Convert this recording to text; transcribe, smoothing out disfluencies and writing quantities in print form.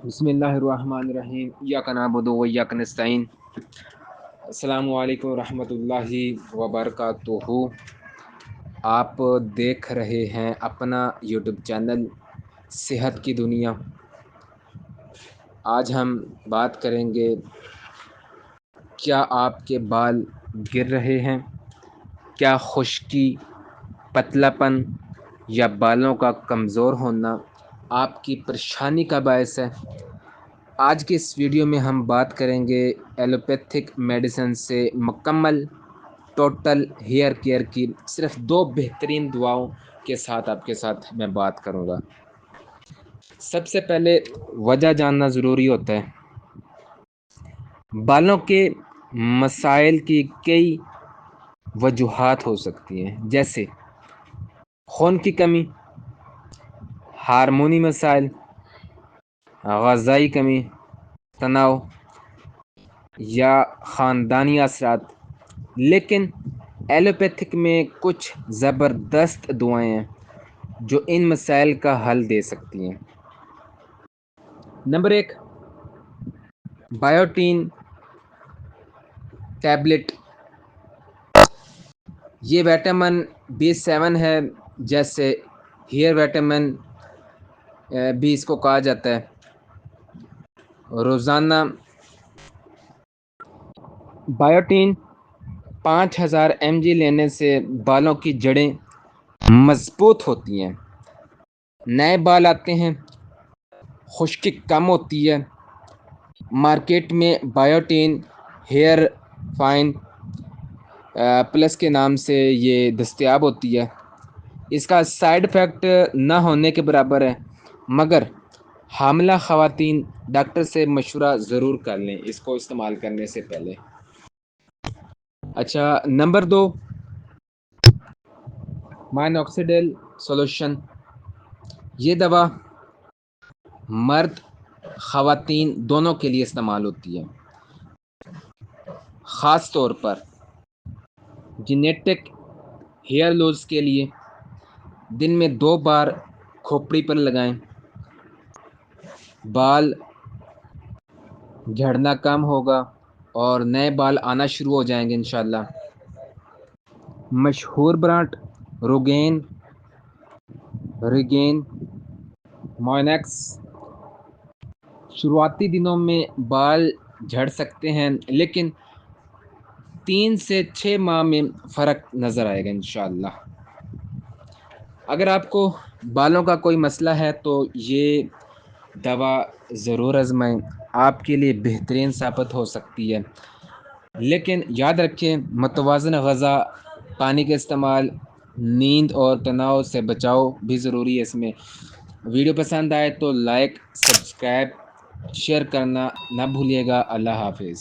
بسم اللہ الرحمن الرحیم ایاک نعبد و ایاک نستعین۔ السلام علیکم ورحمۃ اللہ وبرکاتہ۔ آپ دیکھ رہے ہیں اپنا یوٹیوب چینل صحت کی دنیا۔ آج ہم بات کریں گے، کیا آپ کے بال گر رہے ہیں؟ کیا خشکی، پتلا پن یا بالوں کا کمزور ہونا آپ کی پریشانی کا باعث ہے؟ آج کے اس ویڈیو میں ہم بات کریں گے ایلوپیتھک میڈیسن سے مکمل ٹوٹل ہیئر کیئر کی صرف 2 بہترین دعاؤں کے ساتھ آپ کے ساتھ میں بات کروں گا۔ سب سے پہلے وجہ جاننا ضروری ہوتا ہے۔ بالوں کے مسائل کی کئی وجوہات ہو سکتی ہیں، جیسے خون کی کمی، ہارمونی مسائل، غذائی کمی، تناؤ یا خاندانی اثرات۔ لیکن ایلوپیتھک میں کچھ زبردست دعائیں ہیں جو ان مسائل کا حل دے سکتی ہیں۔ Number 1، biotin tablet. یہ وٹامن B7 ہے، جیسے ہیئر وٹامن بھی اس کو کہا جاتا ہے۔ روزانہ بائیوٹین 5000 mg لینے سے بالوں کی جڑیں مضبوط ہوتی ہیں، نئے بال آتے ہیں، خشکی کم ہوتی ہے۔ مارکیٹ میں بائیوٹین ہیئر فائن پلس کے نام سے یہ دستیاب ہوتی ہے۔ اس کا سائیڈ افیکٹ نہ ہونے کے برابر ہے، مگر حاملہ خواتین ڈاکٹر سے مشورہ ضرور کر لیں اس کو استعمال کرنے سے پہلے۔ اچھا، نمبر 2، مائنوکسیڈیل سولوشن۔ یہ دوا مرد خواتین دونوں کے لیے استعمال ہوتی ہے، خاص طور پر جینیٹک ہیئر لوز کے لیے۔ دن میں 2 بار کھوپڑی پر لگائیں، بال جھڑنا کم ہوگا اور نئے بال آنا شروع ہو جائیں گے انشاءاللہ۔ مشہور برانڈ ریگین مائنیکس۔ شروعاتی دنوں میں بال جھڑ سکتے ہیں، لیکن 3 سے 6 ماہ میں فرق نظر آئے گا انشاءاللہ۔ اگر آپ کو بالوں کا کوئی مسئلہ ہے تو یہ دوا ضرور آزمائیں، آپ کے لیے بہترین ثابت ہو سکتی ہے۔ لیکن یاد رکھیں، متوازن غذا، پانی کا استعمال، نیند اور تناؤ سے بچاؤ بھی ضروری ہے اس میں۔ ویڈیو پسند آئے تو لائک، سبسکرائب، شیئر کرنا نہ بھولیے گا۔ اللہ حافظ۔